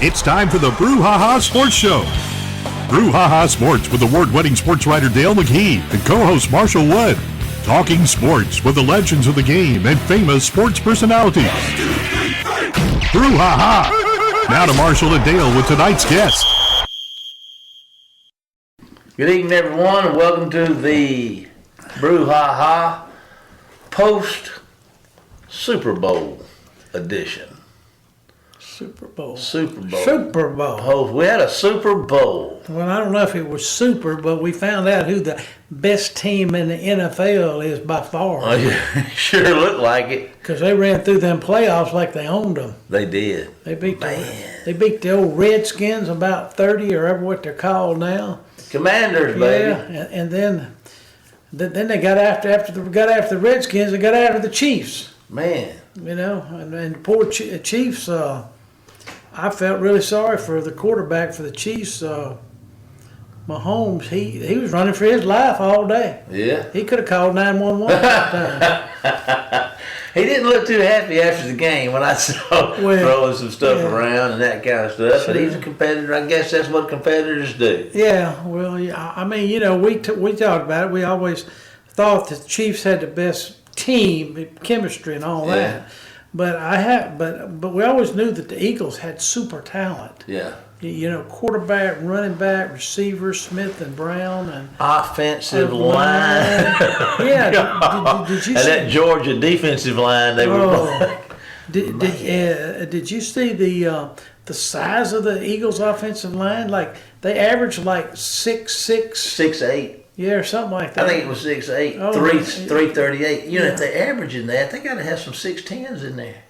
It's time for the Brouhaha Sports Show. Brouhaha Sports with award-winning sports writer Dale McGee and co-host Marshall Wood. Talking sports with the legends of the game and famous sports personalities. Brouhaha! Now to Marshall and Dale with tonight's guest. Good evening, everyone, and welcome to the Brouhaha post-Super Bowl edition. Super Bowl. We had a Super Bowl. Well, I don't know if it was super, but we found out who the best team in the NFL is by far. Oh, yeah. Sure looked like it. Because they ran through them playoffs like they owned them. They did. They beat the old Redskins, about 30 or ever what they're called now. Commanders, baby. Yeah, and then they got after the Redskins. They got after the Chiefs. Man, you know, and poor Chiefs. I felt really sorry for the quarterback for the Chiefs. Mahomes, he was running for his life all day. Yeah. He could have called 911 that time. He didn't look too happy after the game when I saw him throwing some stuff around and that kind of stuff. Sure. But he's a competitor. I guess that's what competitors do. Yeah. Well, yeah. I mean, you know, we talked about it. We always thought the Chiefs had the best team, chemistry, and all that. But we always knew that the Eagles had super talent. Yeah. You know, quarterback, running back, receiver, Smith and Brown, and offensive line. Yeah. Did you see that Georgia defensive line? They were. Did you see the size of the Eagles' offensive line? Like they averaged like 6'6", 6'8". Yeah, or something like that. I think it was 6'8", 338. You know, if they're averaging that, they got to have some 6'10s in there.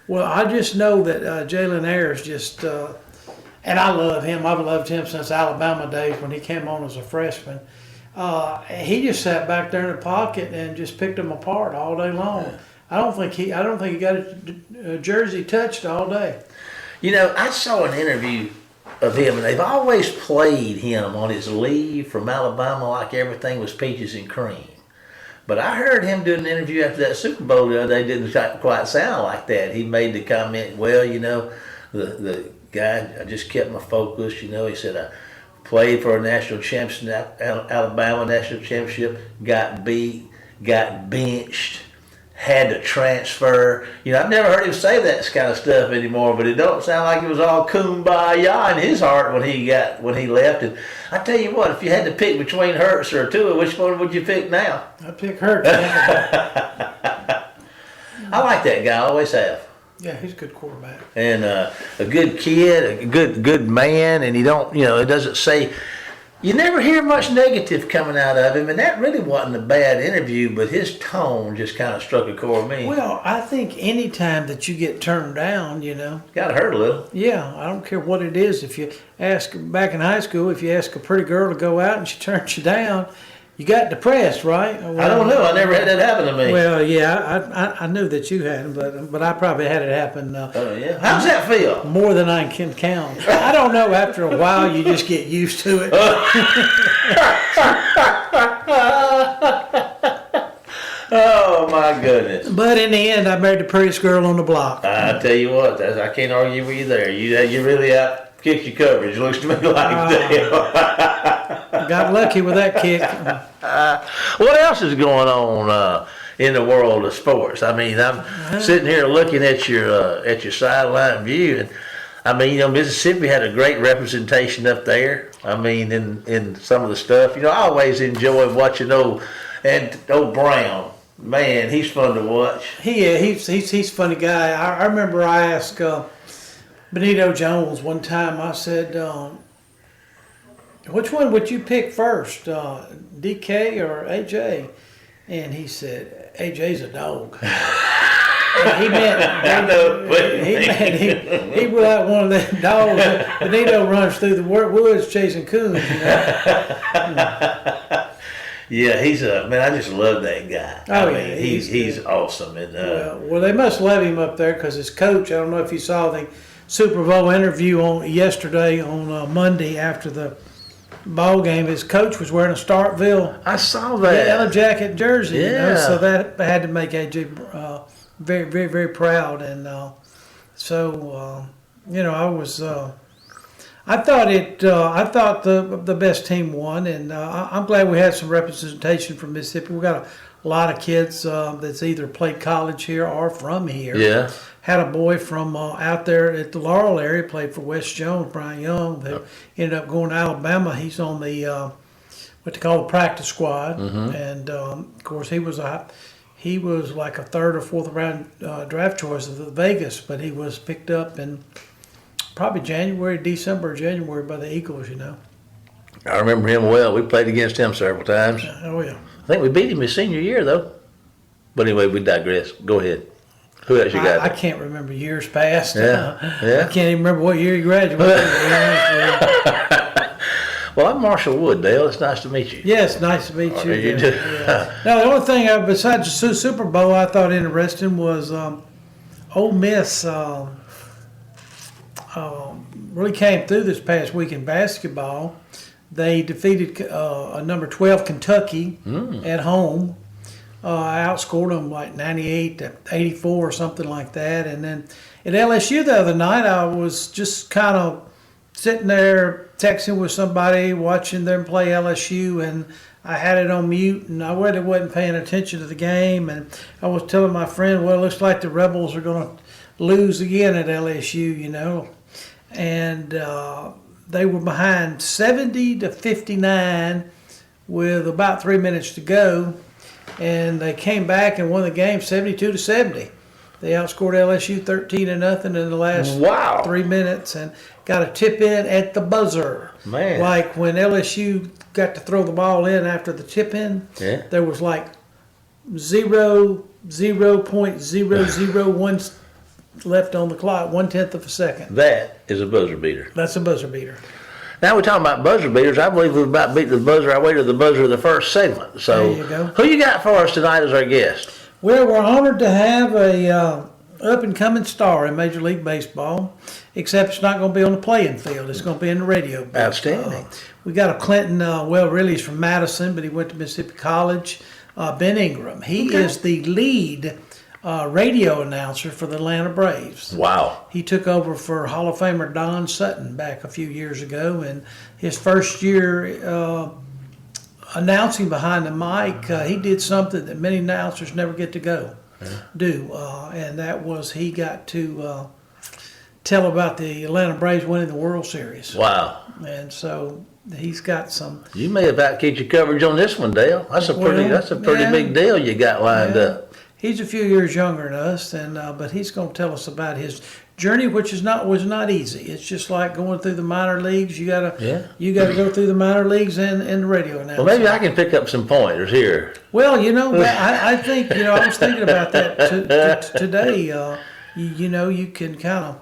Well, I just know that Jalen Ayers just, and I love him. I've loved him since Alabama days when he came on as a freshman. He just sat back there in the pocket and just picked them apart all day long. Yeah. I don't think he got a jersey touched all day. You know, I saw an interview of him, and they've always played him on his leave from Alabama like everything was peaches and cream. But I heard him do an interview after that Super Bowl the other day. Didn't quite sound like that. He made the comment, well, you know, the guy, I just kept my focus. You know, he said, I played for a national championship, Alabama national championship, got beat, got benched, had to transfer. You know, I've never heard him say that kind of stuff anymore, but it don't sound like it was all kumbaya in his heart when he left. And I tell you what, if you had to pick between Hurts or Tua, which one would you pick now? I'd pick Hurts. I like that guy, I always have. Yeah, he's a good quarterback. And a good kid, a good man, and it doesn't say. You never hear much negative coming out of him, and that really wasn't a bad interview, but his tone just kind of struck a chord with me. Well, I think any time that you get turned down, you know. Got to hurt a little. Yeah, I don't care what it is. If you ask, back in high school, if you ask a pretty girl to go out and she turns you down, you got depressed, right? Well, I don't know. I never had that happen to me. Well, yeah, I knew that you hadn't, but I probably had it happen. Oh, yeah. How's that feel? More than I can count. I don't know. After a while, you just get used to it. Oh, my goodness. But in the end, I married the prettiest girl on the block. I tell you what, I can't argue with you there. You really kicked your coverage. It looks to me like that. Got lucky with that kick. What else is going on in the world of sports? I mean, I'm sitting here looking at your sideline view, and I mean, you know, Mississippi had a great representation up there. I mean, in some of the stuff, you know, I always enjoy watching old Brown. Man, he's fun to watch. He's a funny guy. I remember I asked Benito Jones one time. I said, which one would you pick first, DK or AJ? And he said, AJ's a dog. He was like one of the dogs. Benito runs through the woods chasing coons. You know? Yeah, he's man. I just love that guy. Oh, I mean, he's awesome. And well, they must love him up there because his coach. I don't know if you saw the Super Bowl interview yesterday on Monday after the ball game. His coach was wearing a Starkville. I saw that yellow jacket jersey. Yeah, you know, so that had to make AJ very, very, very proud. And I thought the best team won, and I'm glad we had some representation from Mississippi. We got a lot of kids that's either played college here or from here. Yeah. Had a boy from out there at the Laurel area, played for West Jones, Brian Young, that ended up going to Alabama. He's on the what they call the practice squad, and of course he was like a third or fourth round draft choice of the Vegas, but he was picked up in probably December or January by the Eagles. I remember him well. We played against him several times. Oh yeah. I think we beat him his senior year though. But anyway, we digress. Go ahead. Who else you got? I can't remember years past. Yeah. I can't even remember what year you graduated. Well, I'm Marshall Wood, Dale. It's nice to meet you. Yes, nice to meet you. You too. Yeah. Now, the only thing besides the Super Bowl I thought interesting was Ole Miss really came through this past week in basketball. They defeated number 12 Kentucky at home. Outscored them like 98-84 or something like that. And then at LSU the other night, I was just kind of sitting there texting with somebody, watching them play LSU, and I had it on mute, and I really wasn't paying attention to the game. And I was telling my friend, well, it looks like the Rebels are going to lose again at LSU, And they were behind 70-59 with about 3 minutes to go. And they came back and won the game 72-70. They outscored LSU 13-0 in the last 3 minutes and got a tip in at the buzzer. Man. Like when LSU got to throw the ball in after the tip in, there was like 0.001 left on the clock, 1/10 of a second. That is a buzzer beater. That's a buzzer beater. Now we're talking about buzzer beaters. I believe we've about beat the buzzer our way to the buzzer of the first segment. So there you go. Who you got for us tonight as our guest? Well, we're honored to have a up-and-coming star in Major League Baseball, except it's not going to be on the playing field. It's going to be in the radio booth. Outstanding. We got a Clinton, really he's from Madison, but he went to Mississippi College, Ben Ingram. He is the lead radio announcer for the Atlanta Braves. Wow. He took over for Hall of Famer Don Sutton back a few years ago, and his first year announcing behind the mic, he did something that many announcers never get to do, and that was he got to tell about the Atlanta Braves winning the World Series. Wow. And so he's got some. You may about get your coverage on this one, Dale. That's a pretty big deal you got lined up. He's a few years younger than us, and but he's going to tell us about his journey, which was not easy. It's just like going through the minor leagues. You gotta go through the minor leagues and the radio announcement. Well, maybe I can pick up some pointers here. Well, I think I was thinking about that today. You can kind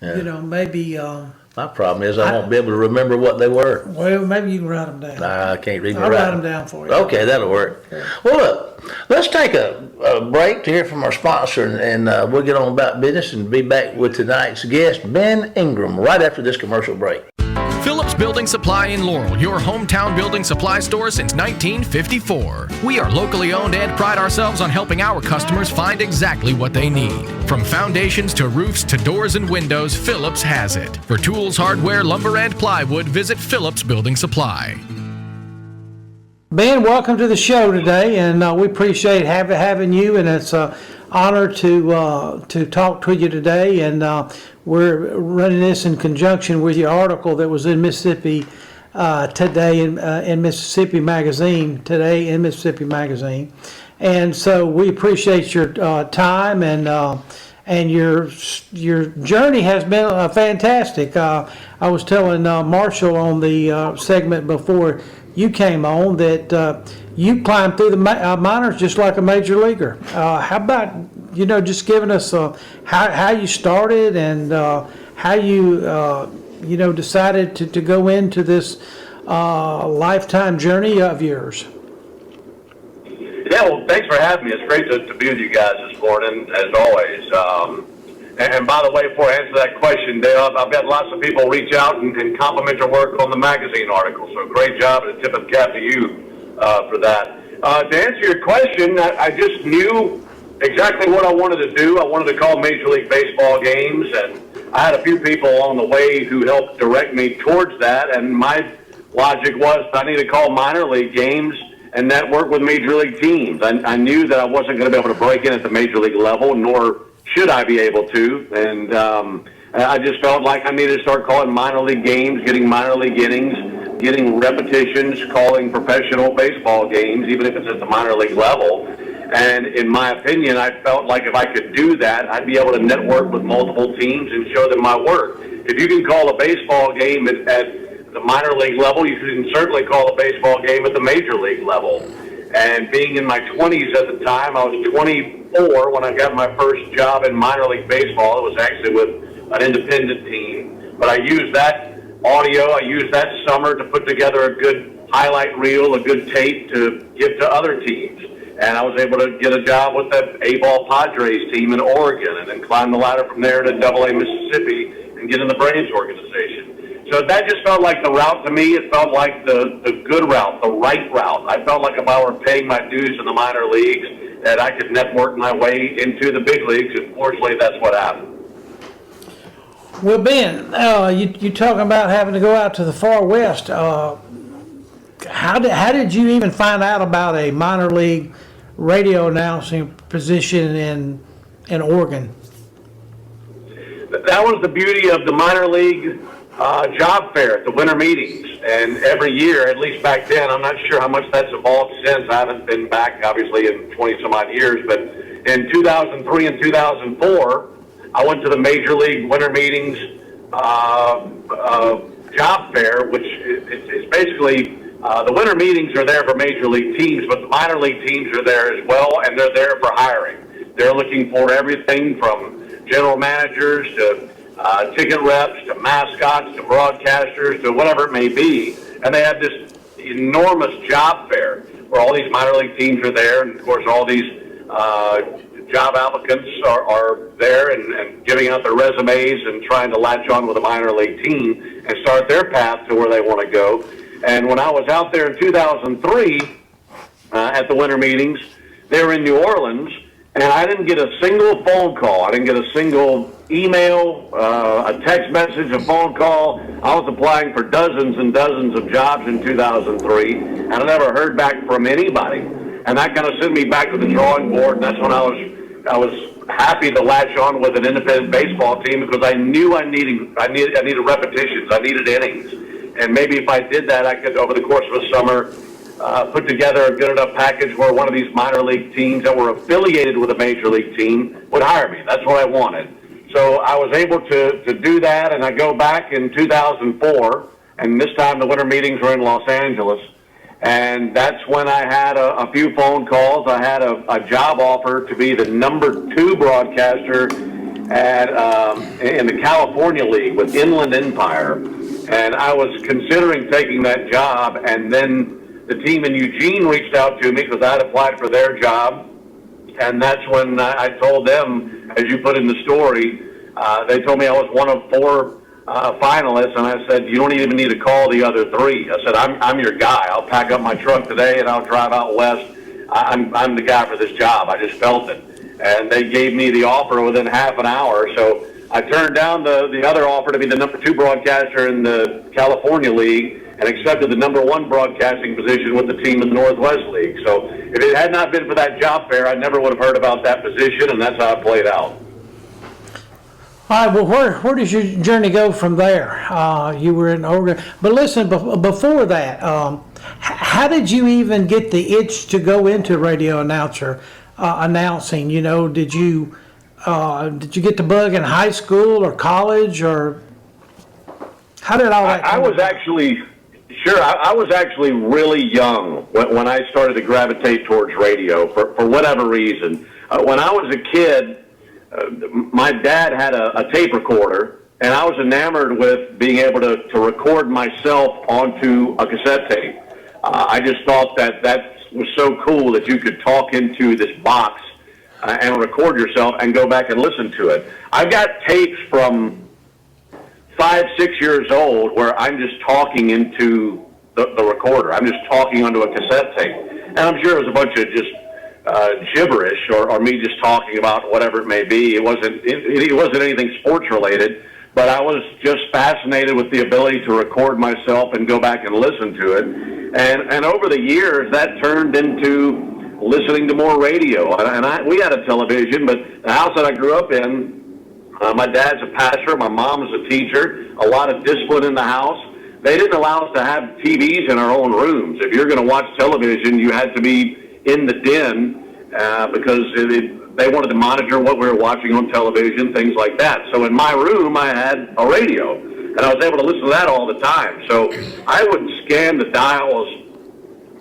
of maybe. My problem is I won't be able to remember what they were. Well, maybe you can write them down. I can't read. I'll write them down for you. Okay, that'll work. Okay. Well, look, let's take a break to hear from our sponsor, and we'll get on about business and be back with tonight's guest, Ben Ingram, right after this commercial break. Phillips Building Supply in Laurel, your hometown building supply store since 1954. We are locally owned and pride ourselves on helping our customers find exactly what they need. From foundations to roofs to doors and windows, Phillips has it. For tools, hardware, lumber, and plywood, visit Phillips Building Supply. Ben, welcome to the show today, and we appreciate having you, and it's an honor to talk to you today. And we're running this in conjunction with your article that was in Mississippi today in Mississippi Magazine and so we appreciate your time and your journey has been fantastic. I was telling Marshall on the segment before you came on that you climbed through the minors just like a major leaguer. How about just giving us how you started and how you decided to go into this lifetime journey of yours? Yeah, well, thanks for having me. It's great to be with you guys this morning, as always. And by the way, before I answer that question, Dale, I've got lots of people reach out and compliment your work on the magazine article. So great job, and a tip of the cap to you for that. To answer your question, I just knew exactly what I wanted to do. I wanted to call Major League Baseball games, and I had a few people along the way who helped direct me towards that, and my logic was I need to call minor league games and network with major league teams. I knew that I wasn't going to be able to break in at the major league level, nor should I be able to, and I just felt like I needed to start calling minor league games, getting minor league innings, getting repetitions, calling professional baseball games, even if it's at the minor league level. And in my opinion, I felt like if I could do that, I'd be able to network with multiple teams and show them my work. If you can call a baseball game at the minor league level, you can certainly call a baseball game at the major league level. And being in my 20s at the time, I was 24 when I got my first job in minor league baseball. It was actually with an independent team. But I used that audio, I used that summer to put together a good highlight reel, a good tape to give to other teams. And I was able to get a job with the A-ball Padres team in Oregon and then climb the ladder from there to AA Mississippi and get in the Braves organization. So that just felt like the route to me. It felt like the good route, the right route. I felt like if I were paying my dues in the minor leagues, that I could network my way into the big leagues. And fortunately, that's what happened. Well, Ben, you talking about having to go out to the far west. How did you even find out about a minor league radio announcing position in Oregon? That was the beauty of the minor league job fair at the winter meetings. And every year, at least back then, I'm not sure how much that's evolved since. I haven't been back, obviously, in 20-some-odd years. But in 2003 and 2004, I went to the Major League Winter Meetings job fair, which is basically the winter meetings are there for Major League teams, but the minor league teams are there as well, and they're there for hiring. They're looking for everything from general managers to ticket reps to mascots to broadcasters to whatever it may be. And they have this enormous job fair where all these minor league teams are there, and of course all these job applicants are there and giving out their resumes and trying to latch on with a minor league team and start their path to where they want to go. And when I was out there in 2003 at the winter meetings, they were in New Orleans, and I didn't get a single phone call. I didn't get a single email, a text message, a phone call. I was applying for dozens and dozens of jobs in 2003, and I never heard back from anybody. And that kind of sent me back to the drawing board, and that's when I was happy to latch on with an independent baseball team because I knew I needed repetitions, I needed innings. And maybe if I did that, I could, over the course of a summer, put together a good enough package where one of these minor league teams that were affiliated with a major league team would hire me. That's what I wanted. So I was able to do that, and I go back in 2004, and this time the winter meetings were in Los Angeles. And that's when I had a few phone calls. I had a job offer to be the #2 broadcaster at in the California League with Inland Empire. And I was considering taking that job, and then the team in Eugene reached out to me because I had applied for their job. And that's when I told them, as you put in the story, they told me I was one of 4 finalists, and I said, you don't even need to call the other 3. I said, I'm your guy. I'll pack up my truck today, and I'll drive out west. I'm the guy for this job. I just felt it. And they gave me the offer within half an hour. So I turned down the other offer to be the #2 broadcaster in the California League and accepted the #1 broadcasting position with the team in the Northwest League. So if it had not been for that job fair, I never would have heard about that position, and that's how it played out. All right, well, where does your journey go from there? You were in Oregon. But listen, before that, how did you even get the itch to go into radio announcing? You know, did you get the bug in high school or college, or how did all that come I was actually really young when I started to gravitate towards radio for whatever reason. When I was a kid, my dad had a tape recorder, and I was enamored with being able to record myself onto a cassette tape. I just thought that was so cool that you could talk into this box and record yourself and go back and listen to it. I've got tapes from 5, 6 years old where I'm just talking into the recorder. I'm just talking onto a cassette tape. And I'm sure it was a bunch of just gibberish or me just talking about whatever it may be. It wasn't anything sports related, but I was just fascinated with the ability to record myself and go back and listen to it. And over the years, that turned into listening to more radio. And we had a television, but the house that I grew up in, my dad's a pastor, my mom's a teacher, a lot of discipline in the house. They didn't allow us to have TVs in our own rooms. If you're going to watch television, you had to be in the den because they wanted to monitor what we were watching on television, things like that. So in my room, I had a radio, and I was able to listen to that all the time. So I would scan the dials,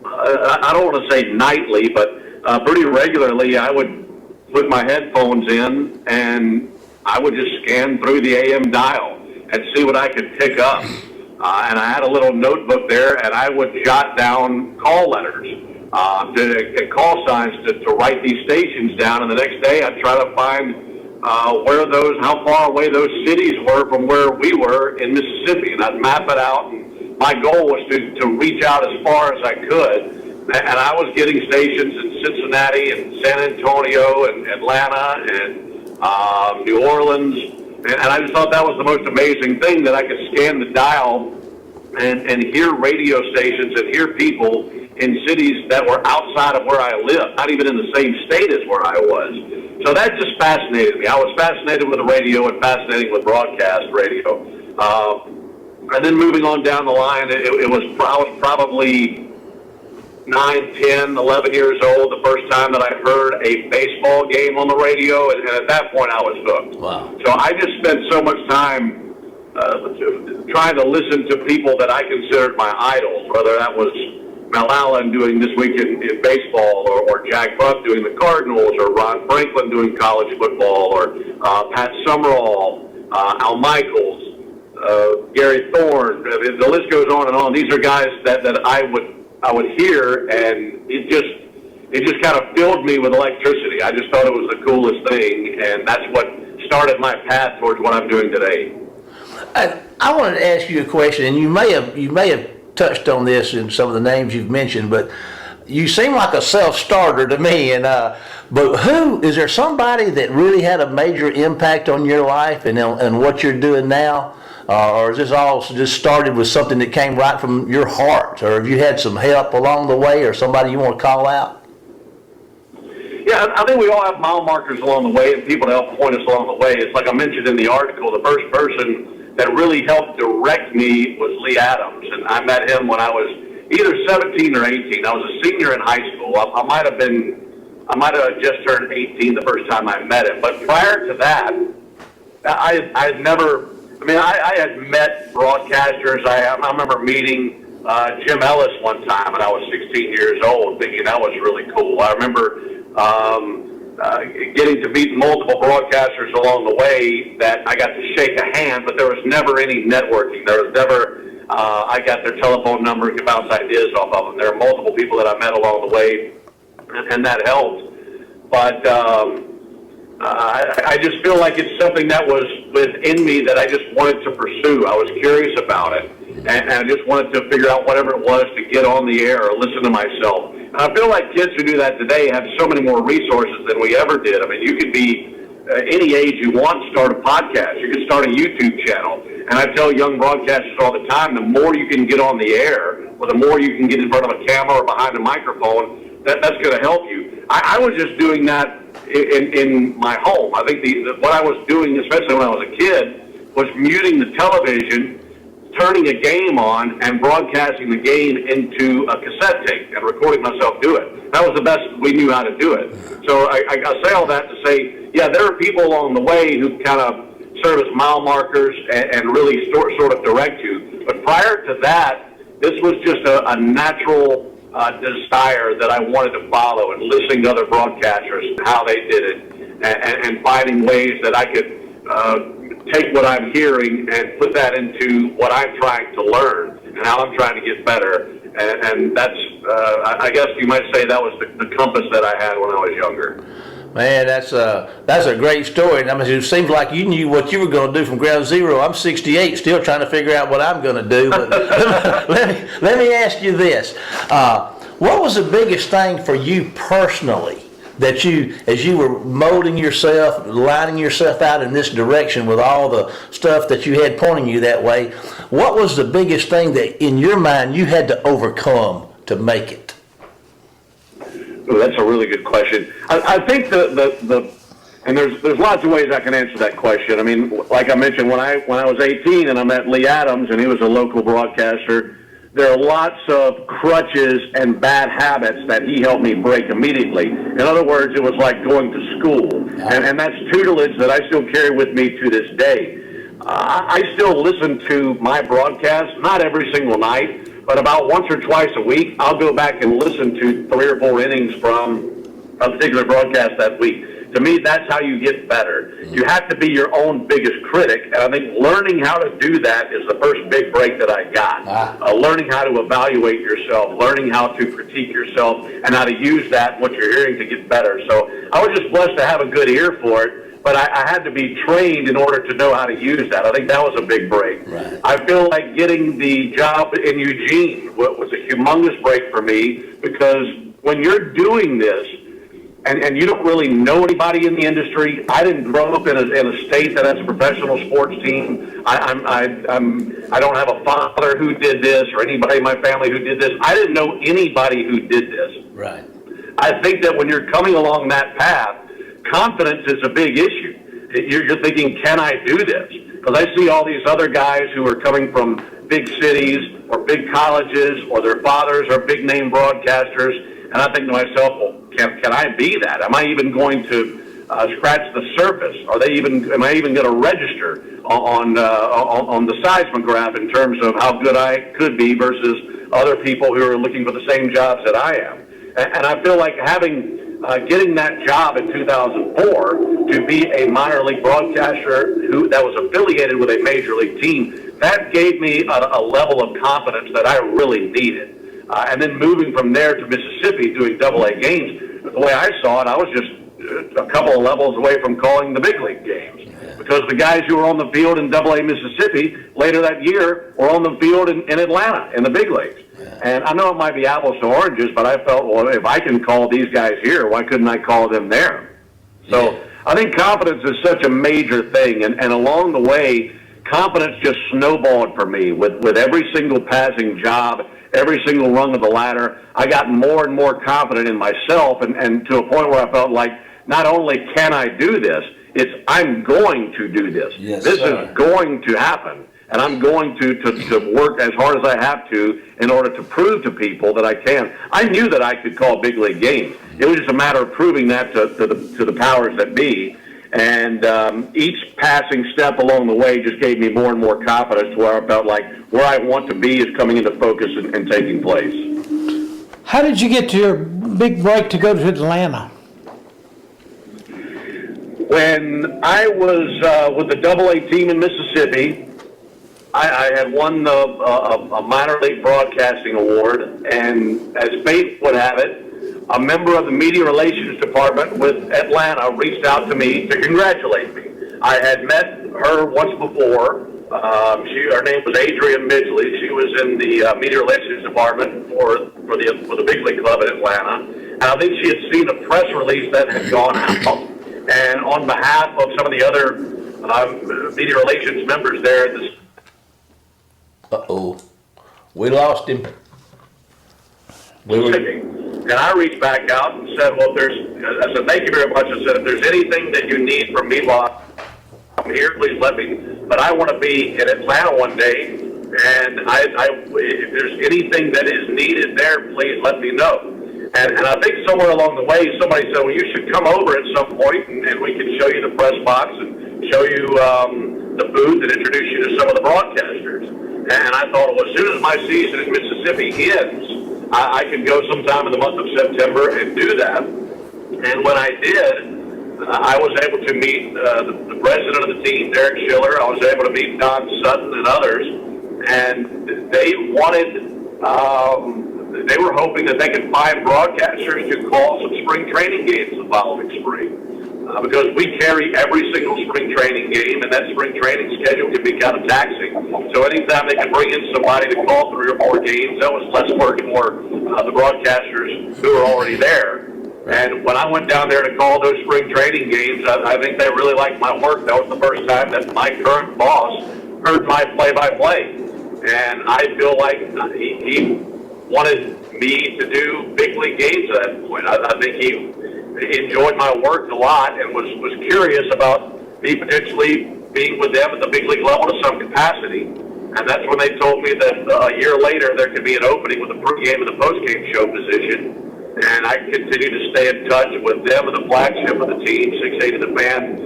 I don't want to say nightly, but pretty regularly. I would put my headphones in, and I would just scan through the AM dial and see what I could pick up. And I had a little notebook there, and I would jot down call letters, call signs to write these stations down. And the next day, I'd try to find how far away those cities were from where we were in Mississippi. And I'd map it out. And my goal was to reach out as far as I could. And I was getting stations in Cincinnati and San Antonio and Atlanta and New Orleans. And I just thought that was the most amazing thing, that I could scan the dial and hear radio stations and hear people in cities that were outside of where I lived, not even in the same state as where I was. So that just fascinated me. I was fascinated with the radio and fascinated with broadcast radio. And then moving on down the line, I was probably 9, 10, 11 years old the first time that I heard a baseball game on the radio, and at that point I was hooked. Wow. So I just spent so much time trying to listen to people that I considered my idols, whether that was Mel Allen doing This Week in Baseball, or Jack Buck doing the Cardinals, or Ron Franklin doing college football, or Pat Summerall, Al Michaels, Gary Thorne. The list goes on and on. These are guys that I would hear, and it just kind of filled me with electricity. I just thought it was the coolest thing, and that's what started my path towards what I'm doing today. I wanted to ask you a question, and you may have touched on this in some of the names you've mentioned, but you seem like a self-starter to me. And but is there somebody that really had a major impact on your life and what you're doing now? Or is this all just started with something that came right from your heart? Or have you had some help along the way, or somebody you want to call out? Yeah, I think we all have mile markers along the way and people to help point us along the way. It's like I mentioned in the article, the first person that really helped direct me was Lee Adams. And I met him when I was either 17 or 18. I was a senior in high school. I might have just turned 18 the first time I met him. But prior to that, I had met broadcasters. I remember meeting Jim Ellis one time when I was 16 years old, thinking that was really cool. I remember getting to meet multiple broadcasters along the way that I got to shake a hand, but there was never any networking. There was never, I got their telephone number and could bounce ideas off of them. There are multiple people that I met along the way, and that helped. But I just feel like it's something that was within me that I just wanted to pursue. I was curious about it, and I just wanted to figure out whatever it was to get on the air or listen to myself. And I feel like kids who do that today have so many more resources than we ever did. I mean, you could be any age you want, start a podcast. You can start a YouTube channel. And I tell young broadcasters all the time, the more you can get on the air, or the more you can get in front of a camera or behind a microphone, that's going to help you. I was just doing that in my home. I think what I was doing, especially when I was a kid, was muting the television, turning a game on, and broadcasting the game into a cassette tape and recording myself do it. That was the best we knew how to do it. So I say all that to say, yeah, there are people along the way who kind of serve as mile markers and really sort of direct you. But prior to that, this was just a natural desire that I wanted to follow, and listening to other broadcasters and how they did it, and finding ways that I could take what I'm hearing and put that into what I'm trying to learn and how I'm trying to get better. And that's, I guess you might say that was the compass that I had when I was younger. Man, that's a great story. I mean, it seems like you knew what you were going to do from ground zero. I'm 68, still trying to figure out what I'm going to do. But let me ask you this: what was the biggest thing for you personally that as you were molding yourself, lining yourself out in this direction with all the stuff that you had pointing you that way, what was the biggest thing that in your mind you had to overcome to make it? Well, that's a really good question. I think and there's lots of ways I can answer that question. I mean, like I mentioned, when I was 18 and I met Lee Adams and he was a local broadcaster, there are lots of crutches and bad habits that he helped me break immediately. In other words, it was like going to school. And that's tutelage that I still carry with me to this day. I still listen to my broadcast, not every single night, but about once or twice a week, I'll go back and listen to 3 or 4 innings from a particular broadcast that week. To me, that's how you get better. You have to be your own biggest critic, and I think learning how to do that is the first big break that I got. Learning how to evaluate yourself, learning how to critique yourself, and how to use that, what you're hearing, to get better. So I was just blessed to have a good ear for it, but I had to be trained in order to know how to use that. I think that was a big break. Right. I feel like getting the job in Eugene was a humongous break for me, because when you're doing this, and you don't really know anybody in the industry. I didn't grow up in a state that has a professional sports team. I don't have a father who did this or anybody in my family who did this. I didn't know anybody who did this. Right. I think that when you're coming along that path, confidence is a big issue. You're thinking, can I do this? Because I see all these other guys who are coming from big cities or big colleges, or their fathers are big name broadcasters. And I think to myself, well, can I be that? Am I even going to scratch the surface? Am I even going to register on the seismograph in terms of how good I could be versus other people who are looking for the same jobs that I am? And I feel like getting that job in 2004 to be a minor league broadcaster that was affiliated with a major league team, that gave me a level of confidence that I really needed. And then moving from there to Mississippi, doing AA games, the way I saw it, I was just a couple of levels away from calling the big league games. Because the guys who were on the field in AA Mississippi later that year were on the field in Atlanta in the big leagues. And I know it might be apples to oranges, but I felt, well, if I can call these guys here, why couldn't I call them there? So I think confidence is such a major thing. And along the way, confidence just snowballed for me with every single passing job. Every single rung of the ladder, I got more and more confident in myself, and to a point where I felt like not only can I do this, it's I'm going to do this. Yes, this sir. is going to happen, and I'm going to work as hard as I have to in order to prove to people that I can. I knew that I could call big league games. It was just a matter of proving that to the powers that be. And each passing step along the way just gave me more and more confidence to where I felt like where I want to be is coming into focus and taking place. How did you get to your big break to go to Atlanta? When I was with the AA team in Mississippi, I had won a minor league broadcasting award, and as fate would have it, a member of the media relations department with Atlanta reached out to me to congratulate me. I had met her once before. Her name was Adrian Midgley. She was in the media relations department for the big league club in Atlanta. And I think she had seen a press release that had gone out. And on behalf of some of the other media relations members there, we lost him. And I reached back out and said, well, I said, thank you very much. I said, if there's anything that you need from me while I'm here, please let me. But I want to be in Atlanta one day, and if there's anything that is needed there, please let me know. And I think somewhere along the way, somebody said, well, you should come over at some point, and we can show you the press box and show you the booth and introduce you to some of the broadcasters. And I thought, well, as soon as my season in Mississippi ends, I can go sometime in the month of September and do that. And when I did, I was able to meet the president of the team, Derek Schiller. I was able to meet Don Sutton and others. And they were hoping that they could find broadcasters to call some spring training games the following spring. Because we carry every single spring training game, and that spring training schedule can be kind of taxing. So anytime they could bring in somebody to call 3 or 4 games, that was less work for the broadcasters who were already there. And when I went down there to call those spring training games, I think they really liked my work. That was the first time that my current boss heard my play-by-play. And I feel like he wanted me to do big league games at that point. I think he enjoyed my work a lot and was curious about me potentially being with them at the big league level to some capacity. And that's when they told me that a year later there could be an opening with the pregame and the postgame show position. And I continue to stay in touch with them and the flagship of the team, 680 The Fan,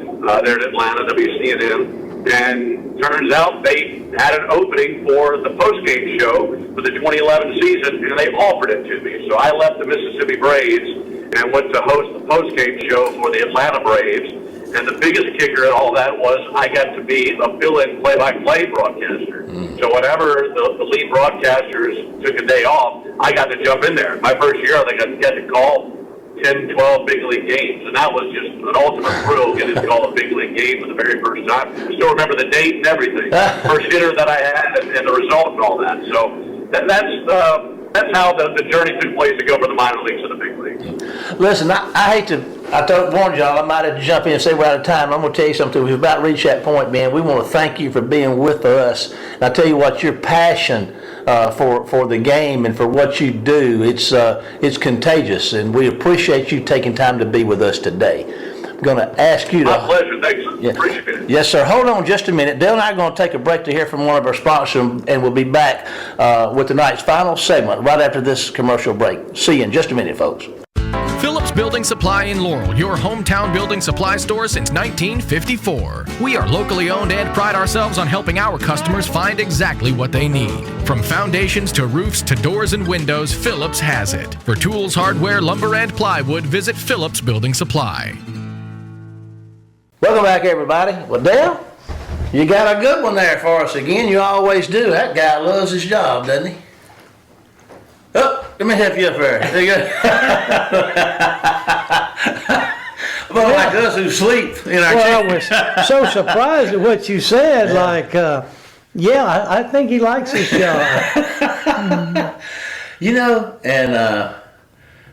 there in Atlanta, WCNN. And turns out they had an opening for the postgame show for the 2011 season, and they offered it to me. So I left the Mississippi Braves and went to host the postgame show for the Atlanta Braves. And the biggest kicker in all that was I got to be a fill-in play-by-play broadcaster. So whenever the lead broadcasters took a day off, I got to jump in there. My first year, I think I got to call 10, 12 big league games, and that was just an ultimate thrill getting to call a big league game for the very first time. I still remember the date and everything, first hitter that I had, and the result and all that. So that's how the journey took place to go from the minor leagues to the big leagues. Listen, I hate to. I warned y'all I might have to jump in and say we're out of time. I'm going to tell you something. We've about reached that point, man. We want to thank you for being with us. And I tell you what, your passion for the game and for what you do, it's contagious, and we appreciate you taking time to be with us today. I'm going to ask you to. My pleasure. Thanks. Yeah. Appreciate it. Yes, sir. Hold on just a minute. Dale and I are going to take a break to hear from one of our sponsors, and we'll be back with tonight's final segment right after this commercial break. See you in just a minute, folks. Phillips Building Supply in Laurel, your hometown building supply store since 1954. We are locally owned and pride ourselves on helping our customers find exactly what they need. From foundations to roofs to doors and windows, Phillips has it. For tools, hardware, lumber, and plywood, visit Phillips Building Supply. Welcome back, everybody. Well, Dale, you got a good one there for us again. You always do. That guy loves his job, doesn't he? Oh, let me help you up there. There you go. Well, like us who sleep in our Well, chair. I was so surprised at what you said. Yeah. I think he likes his job. You know, and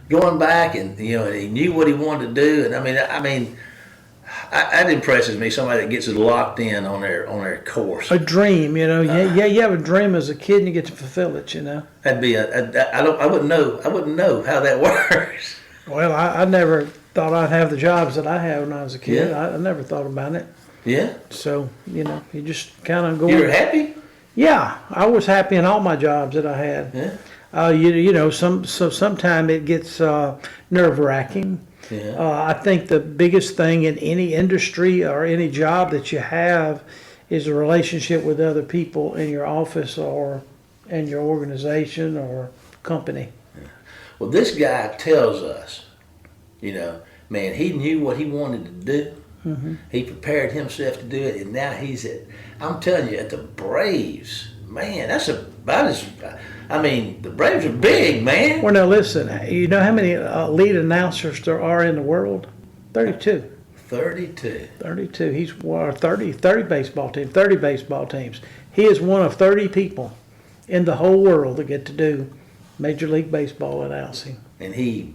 going back and, you know, he knew what he wanted to do. And I mean, that impresses me, somebody that gets it locked in on their course. A dream, you know. You have a dream as a kid and you get to fulfill it, you know. That'd be I wouldn't know how that works. Well, I never thought I'd have the jobs that I have when I was a kid. Yeah. I never thought about it. Yeah. So, you know, you just kind of go. You were happy? Yeah, I was happy in all my jobs that I had. Yeah. You know, sometimes it gets nerve-wracking. Yeah. I think the biggest thing in any industry or any job that you have is a relationship with other people in your office or in your organization or company. Well, this guy tells us, you know, man, he knew what he wanted to do. Mm-hmm. He prepared himself to do it, and now I'm telling you, at the Braves, man, that's about as, the Braves are big, man. Well, now listen, you know how many lead announcers there are in the world? 32. 32. 32. He's 30 baseball teams. He is one of 30 people in the whole world that get to do Major League Baseball announcing. And he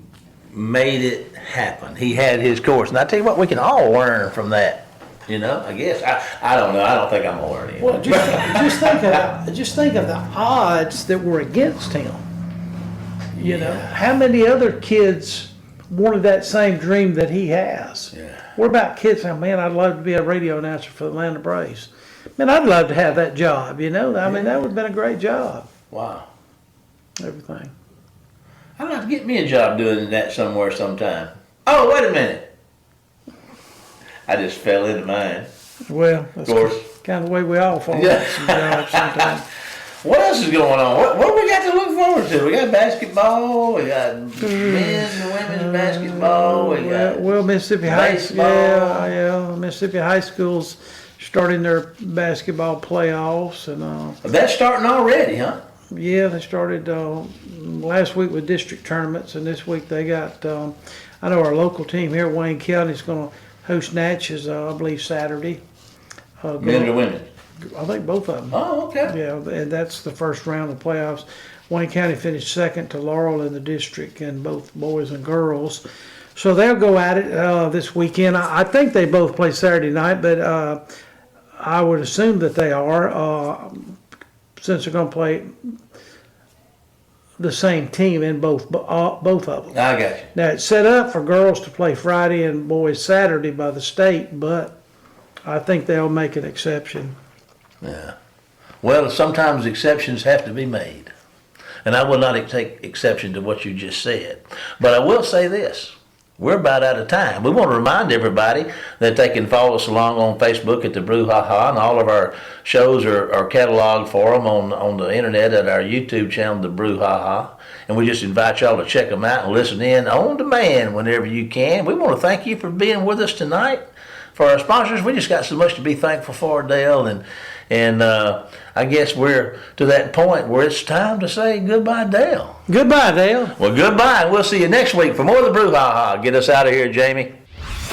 made it happen. He had his course. And I tell you what, we can all learn from that. You know, I guess. I don't know. I don't think I'm going to learn anything. Well, just think of the odds that were against him. You know, how many other kids wanted that same dream that he has? Yeah. What about kids saying, man, I'd love to be a radio announcer for the Atlanta Braves. Man, I'd love to have that job, you know. I mean, that would have been a great job. Wow. Everything. I'd like to get me a job doing that somewhere sometime. Oh, wait a minute. I just fell into mine. Well, that's Of course. kind of the way we all fall into some jobs sometimes. What else is going on? What we got to look forward to? We got basketball. We got men's and women's basketball. We got Mississippi High School. baseball. Yeah. Mississippi High School's starting their basketball playoffs, and That's starting already, huh? yeah, they started last week with district tournaments, and this week they got. I know our local team here, Wayne County, is going to host Natchez, I believe, Saturday. Men or women? I think both of them. Oh, okay. Yeah, and that's the first round of playoffs. Wayne County finished second to Laurel in the district, and both boys and girls. So they'll go at it this weekend. I think they both play Saturday night, but I would assume that they are, since they're going to play the same team in both of them. I got you. Now, it's set up for girls to play Friday and boys Saturday by the state, but I think they'll make an exception. Yeah. Well, sometimes exceptions have to be made. And I will not take exception to what you just said. But I will say this. We're about out of time. We want to remind everybody that they can follow us along on Facebook at the Brouhaha, and all of our shows are cataloged for them on the internet at our YouTube channel, the Brouhaha. And we just invite y'all to check them out and listen in on demand whenever you can. We want to thank you for being with us tonight. For our sponsors, we just got so much to be thankful for, Dale, and I guess we're to that point where it's time to say goodbye, Dale. Goodbye, Dale. Well, goodbye, and we'll see you next week for more of the Brouhaha. Get us out of here, Jamie.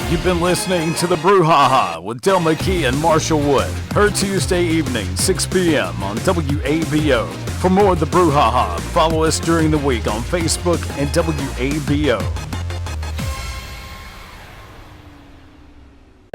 You've been listening to the Brouhaha with Del McKee and Marshall Wood. Heard Tuesday evening, 6 p.m. on WABO. For more of the Brouhaha, follow us during the week on Facebook and WABO.